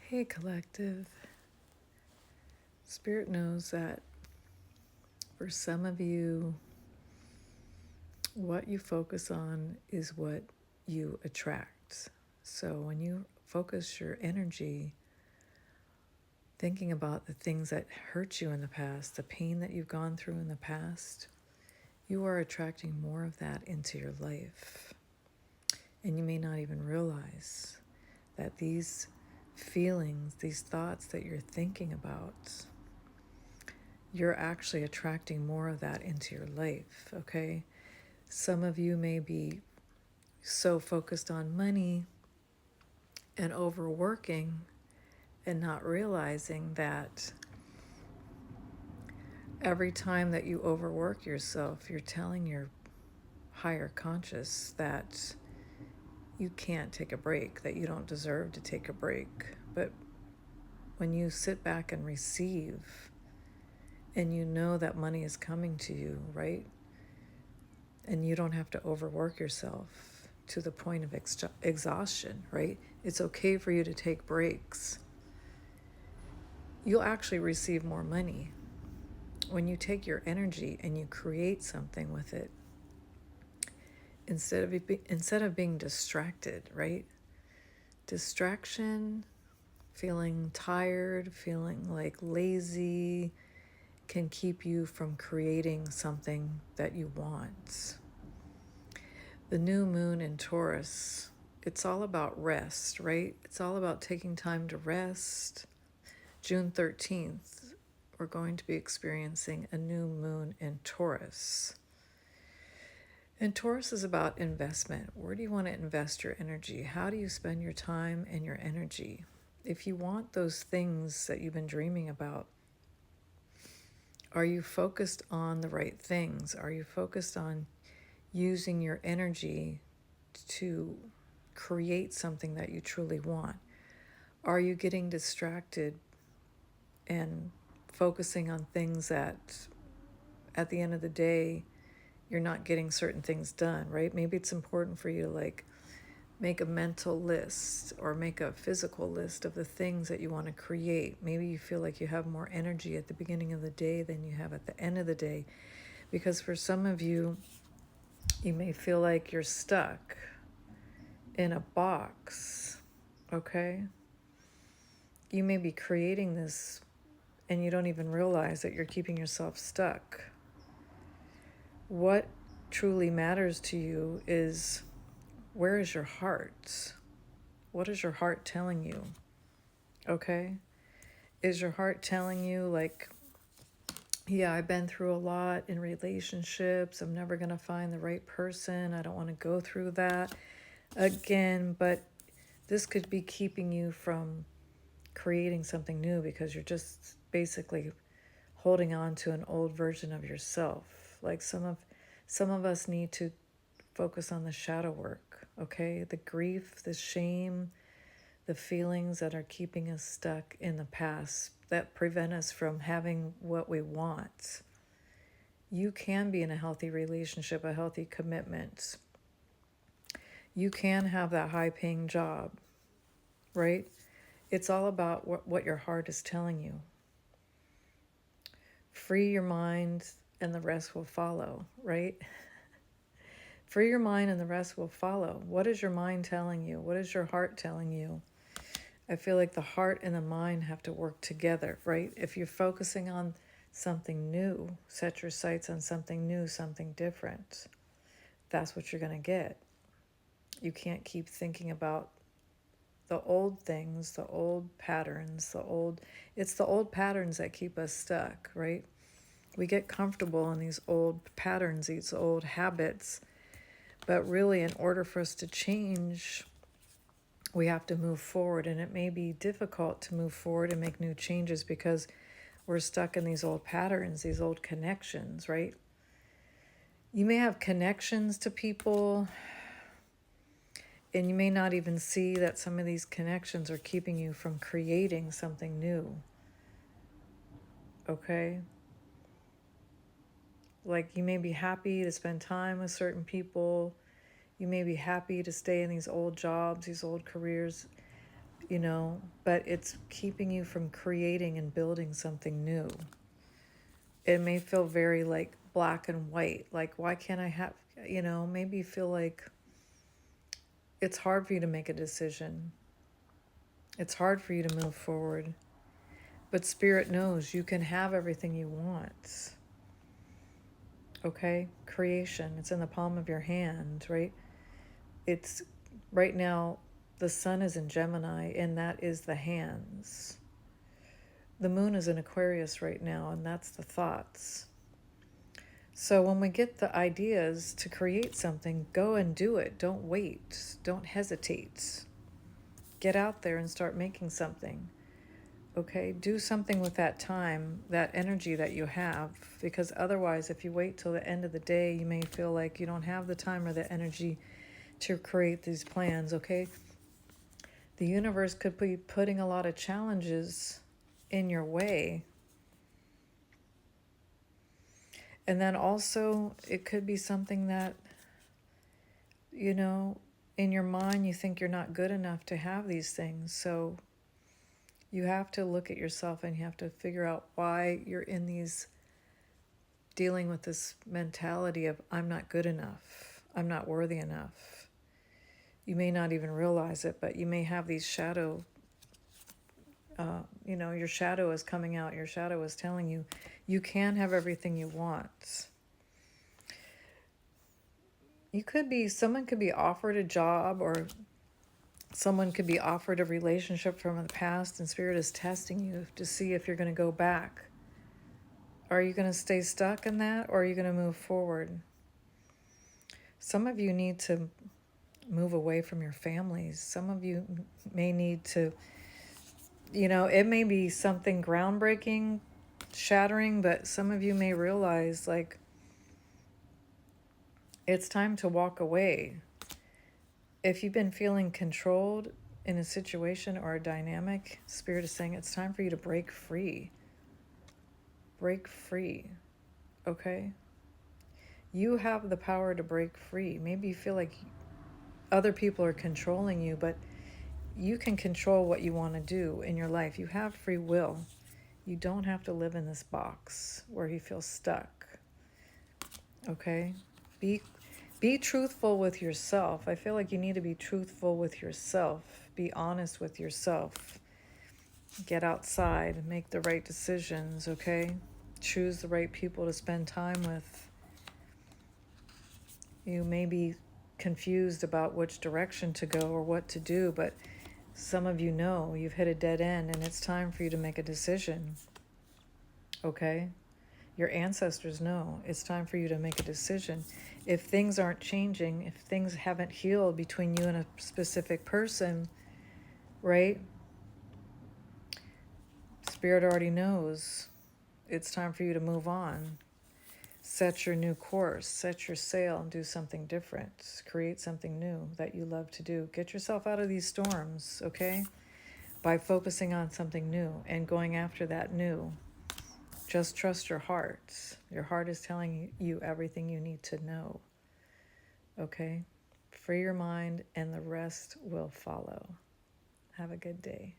Hey, collective. Spirit knows that for some of you, what you focus on is what you attract. So when you focus your energy thinking about the things that hurt you in the past, the pain that you've gone through in the past, you are attracting more of that into your life. And you may not even realize that these feelings, these thoughts that you're thinking about, you're actually attracting more of that into your life, okay? Some of you may be so focused on money and overworking and not realizing that every time that you overwork yourself, you're telling your higher conscious that you can't take a break, that you don't deserve to take a break. But when you sit back and receive, and you know that money is coming to you, right? And you don't have to overwork yourself to the point of exhaustion, right? It's okay for you to take breaks. You'll actually receive more money when you take your energy and you create something with it instead of being distracted, right? Distraction, feeling tired, feeling like lazy, can keep you from creating something that you want. The new moon in Taurus, it's all about rest, right? It's all about taking time to rest. June 13th, we're going to be experiencing a new moon in Taurus. And Taurus is about investment. Where do you want to invest your energy? How do you spend your time and your energy? If you want those things that you've been dreaming about, are you focused on the right things? Are you focused on using your energy to create something that you truly want? Are you getting distracted and focusing on things that at the end of the day you're not getting certain things done, right? Maybe it's important for you to make a mental list or make a physical list of the things that you want to create. Maybe you feel like you have more energy at the beginning of the day than you have at the end of the day, because for some of you, you may feel like you're stuck in a box, okay? You may be creating this and you don't even realize that you're keeping yourself stuck. What truly matters to you is, where is your heart? What is your heart telling you? Okay? Is your heart telling you, like, yeah, I've been through a lot in relationships. I'm never going to find the right person. I don't want to go through that again. But this could be keeping you from creating something new because you're just basically holding on to an old version of yourself. Like some of us need to focus on the shadow work, okay? The grief, the shame, the feelings that are keeping us stuck in the past that prevent us from having what we want. You can be in a healthy relationship, a healthy commitment. You can have that high-paying job, right? It's all about what your heart is telling you. Free your mind and the rest will follow, right? Free your mind and the rest will follow. What is your mind telling you? What is your heart telling you? I feel like the heart and the mind have to work together, right? If you're focusing on something new, set your sights on something new, something different. That's what you're going to get. You can't keep thinking about the old things, the old patterns, it's the old patterns that keep us stuck, right? We get comfortable in these old patterns, these old habits, but really in order for us to change, we have to move forward, and it may be difficult to move forward and make new changes because we're stuck in these old patterns, these old connections, right? You may have connections to people, and you may not even see that some of these connections are keeping you from creating something new, okay? Like, you may be happy to spend time with certain people. You may be happy to stay in these old jobs, these old careers. but it's keeping you from creating and building something new. It may feel very like black and white. Like, why can't I have, maybe you feel like it's hard for you to make a decision. It's hard for you to move forward. But Spirit knows you can have everything you want. Okay? Creation, it's in the palm of your hand, right? It's right now, the sun is in Gemini, and that is the hands. The moon is in Aquarius right now, and that's the thoughts. So when we get the ideas to create something, go and do it. Don't wait. Don't hesitate. Get out there and start making something. Okay? Do something with that time, that energy that you have, because otherwise, if you wait till the end of the day, you may feel like you don't have the time or the energy to create these plans. Okay? The universe could be putting a lot of challenges in your way. And then also, it could be something that, in your mind, you think you're not good enough to have these things. So you have to look at yourself and you have to figure out why you're in these, dealing with this mentality of, I'm not good enough, I'm not worthy enough. You may not even realize it, but you may have these shadow, your shadow is coming out. Your shadow is telling you, you can have everything you want. Someone could be offered a job, or someone could be offered a relationship from the past, and Spirit is testing you to see if you're going to go back. Are you going to stay stuck in that, or are you going to move forward? Some of you need to move away from your families. Some of you may need to, it may be something groundbreaking, shattering, but some of you may realize, like, it's time to walk away. If you've been feeling controlled in a situation or a dynamic, Spirit is saying it's time for you to break free. Break free, okay? You have the power to break free. Maybe you feel like other people are controlling you, but you can control what you want to do in your life. You have free will. You don't have to live in this box where you feel stuck, okay? Be truthful with yourself. I feel like you need to be truthful with yourself. Be honest with yourself. Get outside. Make the right decisions, okay? Choose the right people to spend time with. You may be confused about which direction to go or what to do, but some of you know you've hit a dead end and it's time for you to make a decision, okay? Your ancestors know it's time for you to make a decision. If things aren't changing, if things haven't healed between you and a specific person, right? Spirit already knows it's time for you to move on. Set your new course, set your sail, and do something different. Create something new that you love to do. Get yourself out of these storms, okay? By focusing on something new and going after that new. Just trust your heart. Your heart is telling you everything you need to know. Okay? Free your mind and the rest will follow. Have a good day.